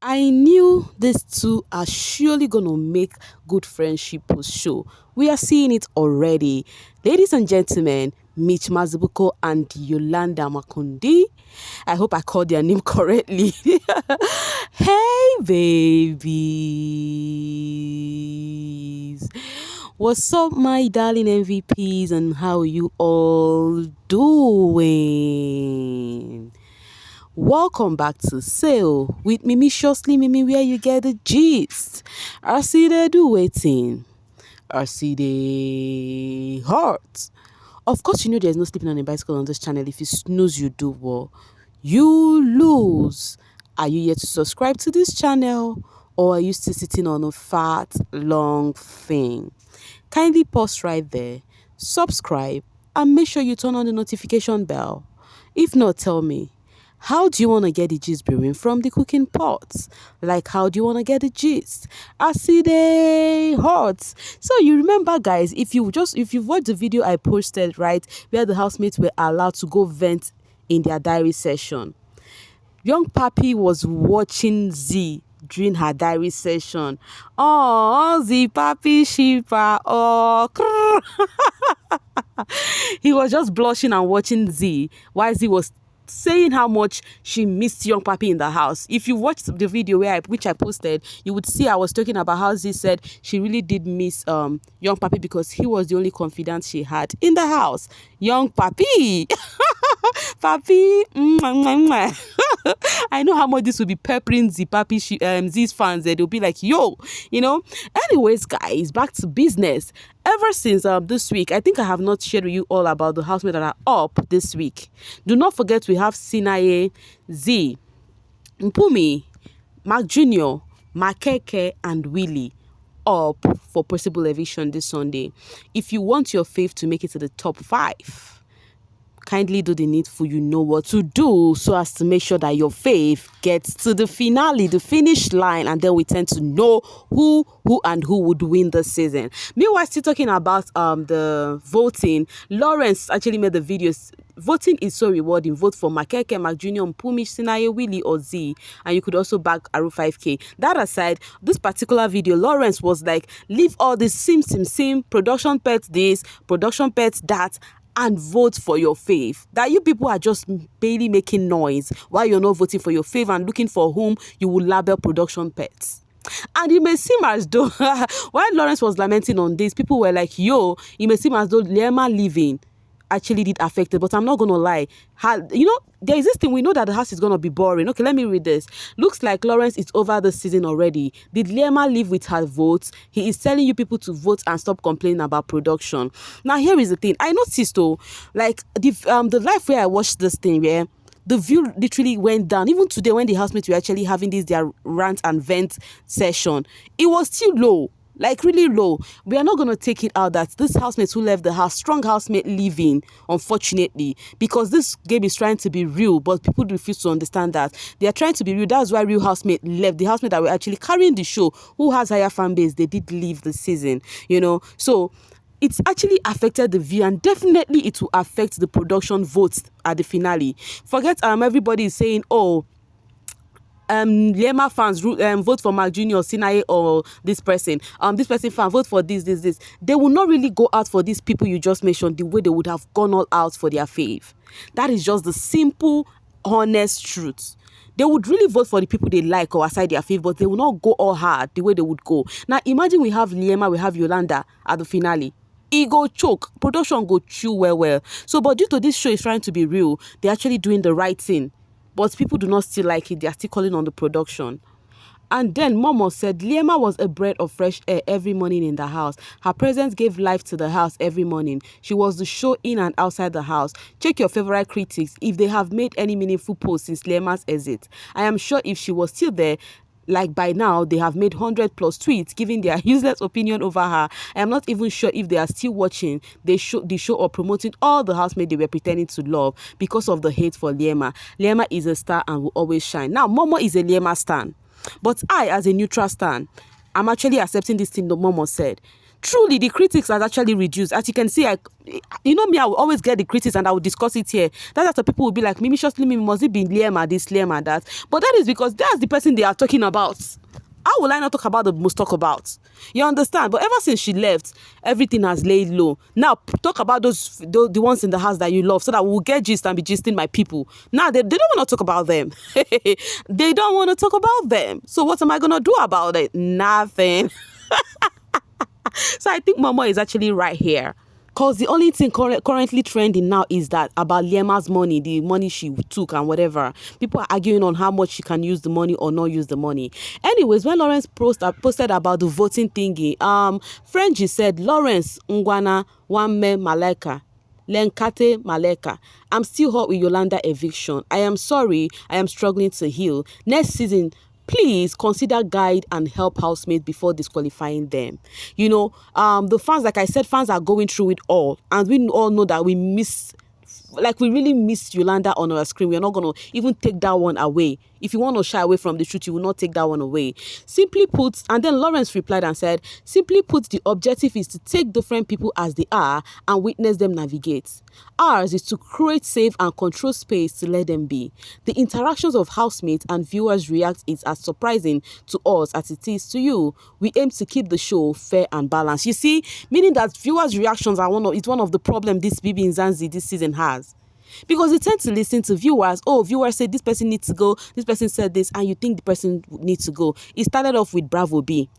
I knew these two are surely gonna make good friendship post show. We are seeing it already. Ladies and gentlemen, Mitch Mazibuko and Yolanda Makundi. I hope I called their name correctly. Hey babies. What's up, my darling MVPs, and how are you all doing? Welcome back to Sale with Mimi Shortly Mimi, where you get the gist. I see they do waiting. I see they hurt. Of course, you know there's no sleeping on a bicycle on this channel. If you snooze, you do well. You lose. Are you yet to subscribe to this channel? Or are you still sitting on a fat, long thing? Kindly pause right there, subscribe, and make sure you turn on the notification bell. If not, tell me, how do you want to get the gist brewing from the cooking pots? Like, how do you want to get the gist? I see they hot. So you remember, guys, if you've watched the video I posted, right, where the housemates were allowed to go vent in their diary session, Youngpappi was watching Z during her diary session. Oh, Z Papi Shipa. Oh, he was just blushing and watching Z while Z was saying how much she missed Youngpappi in the house. If you watched the video which I posted, you would see I was talking about how Z said she really did miss Youngpappi because he was the only confidant she had in the house. Youngpappi. Papi. I know how much this will be peppering Z's fans. They'll be like, yo, you know. Anyways, guys, back to business. Ever since this week, I think I have not shared with you all about the housemates that are up this week. Do not forget we have Sinaye, Z, Mpumi, Mark Jr., Makeke, and Willie up for possible eviction this Sunday. If you want your fave to make it to the top 5, kindly do the needful. You know what to do so as to make sure that your fave gets to the finale, the finish line, and then we tend to know who would win the season. Meanwhile, still talking about the voting, Lawrence actually made the videos. Voting is so rewarding. Vote for Makeke, Mark Jr., Mpumi, Sinaye, Willie, or Z. And you could also back Aru 5K. That aside, this particular video, Lawrence was like, leave all this sim, production pets this, production pets that, and vote for your fave. That you people are just barely making noise while you're not voting for your fave and looking for whom you will label production pets. And it may seem as though, while Lawrence was lamenting on this, people were like, yo, it may seem as though Liema leaving actually did affect it, but I'm not gonna lie. There is this thing, we know that the house is gonna be boring. Okay, let me read this. Looks like Lawrence is over the season already. Did Liema leave with her votes? He is telling you people to vote and stop complaining about production. Now here is the thing. I noticed though, like the life where I watched this thing, yeah, the view literally went down. Even today when the housemates were actually having their rant and vent session, it was still low. Like really low. We are not going to take it out that this housemates who left the house, strong housemate leaving, unfortunately, because this game is trying to be real, but people refuse to understand that. They are trying to be real. That's why real housemate left. The housemate that were actually carrying the show, who has higher fan base, they did leave the season, you know. So it's actually affected the view, and definitely it will affect the production votes at the finale. Forget everybody is saying, oh, Liema fans vote for Mark Jr., Sinaye, or this person fan vote for this. They will not really go out for these people you just mentioned the way they would have gone all out for their fave. That is just the simple, honest truth. They would really vote for the people they like or aside their fave, but they will not go all hard the way they would go. Now imagine we have Liema, we have Yolanda at the finale. It go choke, production go chew well. So but due to this show is trying to be real, they're actually doing the right thing. But people do not still like it. They are still calling on the production. And then Momo said Liema was a breath of fresh air every morning in the house. Her presence gave life to the house every morning. She was the show in and outside the house. Check your favorite critics if they have made any meaningful posts since Liema's exit. I am sure if she was still there, like by now, they have made 100+ tweets giving their useless opinion over her. I am not even sure if they are still watching the show or promoting all the housemates they were pretending to love because of the hate for Liema. Liema is a star and will always shine. Now, Momo is a Liema stan. But I, as a neutral stan, I'm actually accepting this thing that Momo said. Truly, the critics has actually reduced. As you can see, me, I will always get the critics and I will discuss it here. That's after people will be like, Mimi, just Mimi, must it be Liam this, Liam that? But that is because that's the person they are talking about. How will I not talk about the most talk about? You understand? But ever since she left, everything has laid low. Now, talk about the ones in the house that you love so that we'll get gist and be gisting my people. Now, they don't want to talk about them. They don't want to talk about them. So what am I going to do about it? Nothing. So I think Mama is actually right here. Because the only thing currently trending now is that about Liema's money, the money she took and whatever. People are arguing on how much she can use the money or not use the money. Anyways, when Lawrence posted about the voting thingy, Frenchie said, Lawrence Ngwana Wamme Maleka. Lenkate Maleka. I'm still hot with Yolanda eviction. I am sorry. I am struggling to heal. Next season, please consider guide and help housemates before disqualifying them. The fans, like I said, fans are going through it all. And we all know that we really miss Yolanda on our screen. We're not going to even take that one away. If you want to shy away from the truth, you will not take that one away. Simply put, and then Lawrence replied and said, simply put, the objective is to take different people as they are and witness them navigate. Ours is to create safe and controlled space to let them be. The interactions of housemates and viewers react is as surprising to us as it is to you. We aim to keep the show fair and balanced. You see, meaning that viewers' reactions are one of the problems this bbnzansi this season has. Because you tend to listen to viewers. Oh, viewers said this person needs to go. This person said this, and you think the person needs to go. It started off with Bravo B.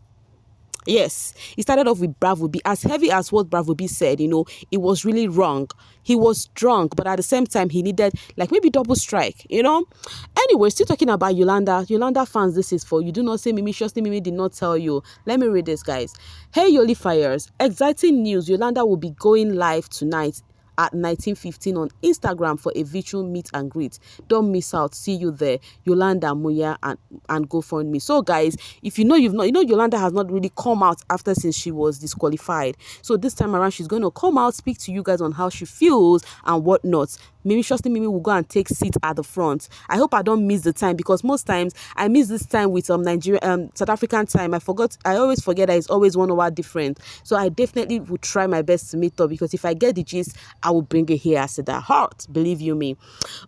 Yes, it started off with Bravo B. As heavy as what Bravo B said, it was really wrong. He was drunk, but at the same time, he needed maybe double strike, Anyway, still talking about Yolanda. Yolanda fans, this is for you. Do not say Mimi, surely Mimi did not tell you. Let me read this, guys. Hey, Yoli Fires. Exciting news. Yolanda will be going live tonight at 19:15 on Instagram for a virtual meet and greet. Don't miss out. See you there. Yolanda, Muya, and GoFundMe. So guys, if Yolanda has not really come out since she was disqualified. So this time around, she's going to come out, speak to you guys on how she feels and whatnot. Mimi will go and take seat at the front. I hope I don't miss the time, because most times I miss this time with South African time. I always forget that it's always 1 hour different. So I definitely will try my best to meet up, because if I get the gist, I will bring it here as the heart. Believe you me.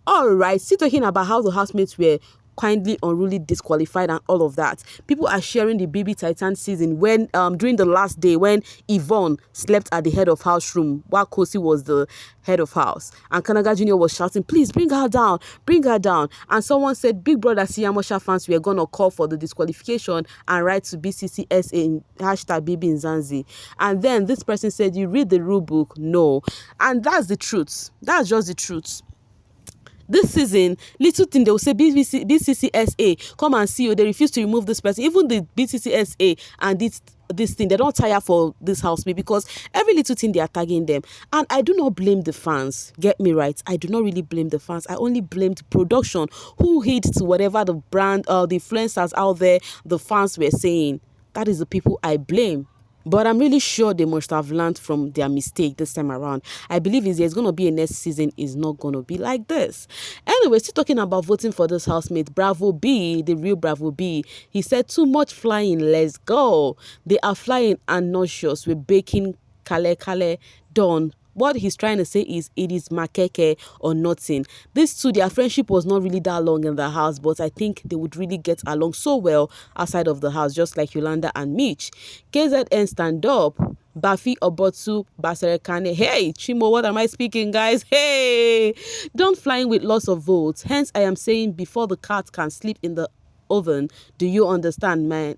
All right, still talking about how the housemates were kindly unruly disqualified and all of that. People are sharing the BB Titan season when during the last day when Yvonne slept at the head of house room while Kosi was the head of house, and Kanaga Jr. was shouting, please bring her down, and someone said Big Brother Siyamosha fans were gonna call for the disqualification and write to BCCSA in #bbnzansi. And then this person said, you read the rule book? No. And that's the truth. That's just the truth. This season, little thing, they will say BCCSA, come and see you. They refuse to remove this person. Even the BCCSA and this thing, they don't tire for this housemate, because every little thing they are tagging them. And I do not blame the fans. Get me right. I do not really blame the fans. I only blame the production who hid to whatever the brand or the influencers out there, the fans were saying. That is the people I blame. But I'm really sure they must have learned from their mistake this time around. I believe if there's going to be a next season, it's not going to be like this. Anyway, still talking about voting for this housemate, Bravo B, the real Bravo B, he said, too much flying, let's go. They are flying and nauseous. We're baking kale done. What he's trying to say is it is makeke or nothing. These two, their friendship was not really that long in the house, but I think they would really get along so well outside of the house, just like Yolanda and Mitch. KZN stand up. Bafi Obotu Baserekane. Hey, Chimo, what am I speaking, guys? Hey, don't flying with lots of votes. Hence, I am saying before the cat can sleep in the oven. Do you understand, man?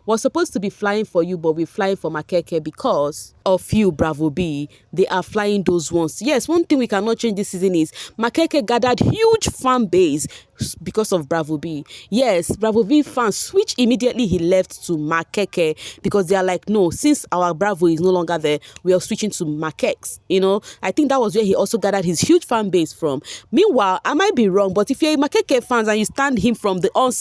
We're supposed to be flying for you, but we're flying for Makeke because of you, Bravo B. They are flying those ones. Yes, one thing we cannot change this season is Makeke gathered huge fan base because of Bravo B. Yes, Bravo B fans switch immediately. He left to Makeke because they are like, no, since our Bravo is no longer there, we are switching to Makex. I think that was where he also gathered his huge fan base from. Meanwhile, I might be wrong, but if you're a Makeke fans and you stand him from the onset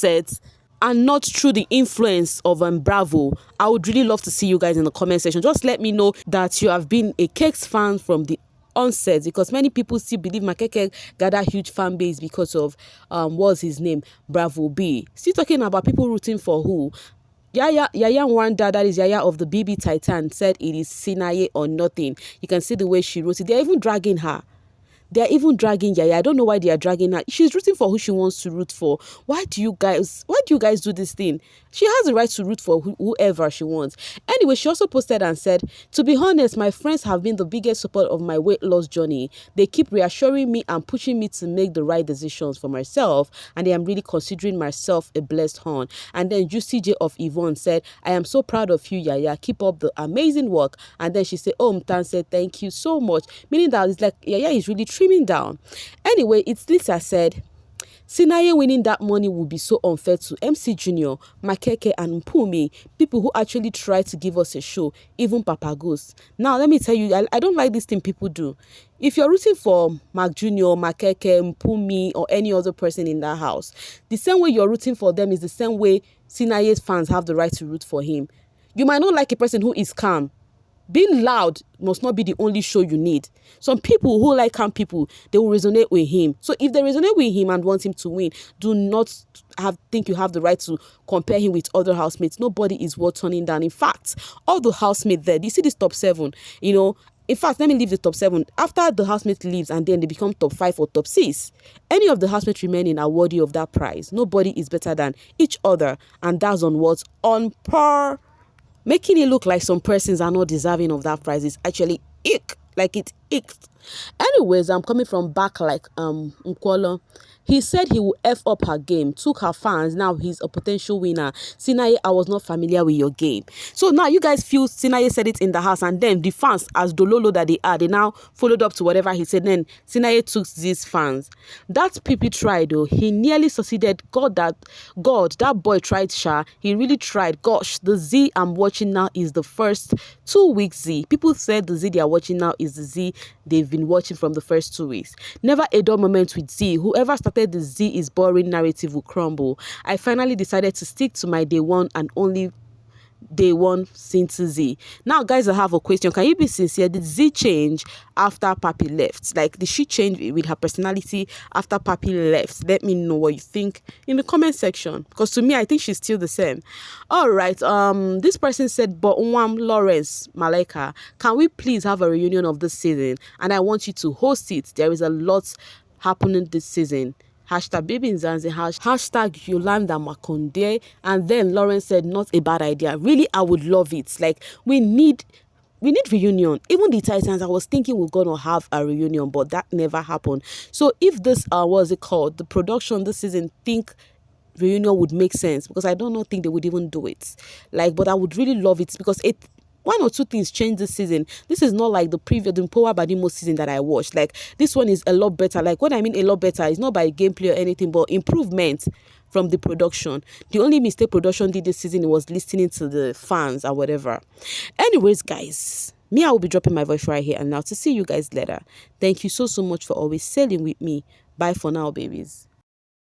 and not through the influence of Bravo, I would really love to see you guys in the comment section. Just let me know that you have been a Cakes fan from the onset, because many people still believe Makeke gathered huge fan base because of what's his name, Bravo B. Still talking about people rooting for who? Yaya Wanda, that is Yaya of the BB Titan, said it is Sinaye or nothing. You can see the way she wrote it. They're even dragging her. They're even dragging Yaya. I don't know why they are dragging her. She's rooting for who she wants to root for. Why do you guys do this thing? She has the right to root for whoever she wants. Anyway, she also posted and said, to be honest, my friends have been the biggest support of my weight loss journey. They keep reassuring me and pushing me to make the right decisions for myself. And I am really considering myself a blessed horn. And then UCJ of Yvonne said, I am so proud of you, Yaya. Keep up the amazing work. And then she said, Mtan said, thank you so much. Meaning that it's like Yaya is really trimming down. Anyway, it's Lisa said, Sinaye winning that money would be so unfair to MC Junior, Makeke and Mpumi, people who actually try to give us a show, even Papa Ghost. Now, let me tell you, I don't like this thing people do. If you're rooting for Mark Junior, Makeke, Mpumi, or any other person in that house, the same way you're rooting for them is the same way Sinaye's fans have the right to root for him. You might not like a person who is calm. Being loud must not be the only show you need. Some people who like calm people, they will resonate with him. So if they resonate with him and want him to win, do not think you have the right to compare him with other housemates. Nobody is worth turning down. In fact, all the housemates there, do you see this top 7? In fact, let me leave the top 7. After the housemate leaves and then they become top 5 or top 6, any of the housemates remaining are worthy of that prize. Nobody is better than each other. And that's on what? On par. Making it look like some persons are not deserving of that prize is actually ick. Like it icked. Anyways, I'm coming from back like Nkwolo. He said he will F up her game, took her fans, now he's a potential winner. Sinaye, I was not familiar with your game. So now you guys feel Sinaye said it in the house and then the fans, as Dololo that they are, they now followed up to whatever he said. Then Sinaye took these fans. That PP tried though. He nearly succeeded. That boy tried, Sha. He really tried. Gosh, the Z I'm watching now is the first 2 weeks Z. People said the Z they are watching now is the Z they've been watching from the first 2 weeks. Never a dull moment with Z. Whoever started the Z is boring narrative will crumble. I finally decided to stick to my day one and only day one since Z. Now, guys, I have a question. Can you be sincere? Did Z change after Papi left? Like, did she change with her personality after Papi left? Let me know what you think in the comment section. Because to me, I think she's still the same. All right. This person said, but Lawrence Malaika, can we please have a reunion of this season? And I want you to host it. There is a lot happening this season. Hashtag bbnzansi, hashtag Yolanda Makonde. And then Lauren said, not a bad idea. Really, I would love it. Like, we need reunion. Even the Titans, I was thinking we're gonna have a reunion, but that never happened. So if this what's it called, the production this season think reunion would make sense, because I don't think they would even do it. Like, but I would really love it, because one or two things changed this season. This is not like the Power Badimo season that I watched. Like, this one is a lot better. Like, what I mean a lot better is not by gameplay or anything, but improvement from the production. The only mistake production did this season was listening to the fans or whatever. Anyways, guys, I will be dropping my voice right here and now to see you guys later. Thank you so much for always sailing with me. Bye for now, babies.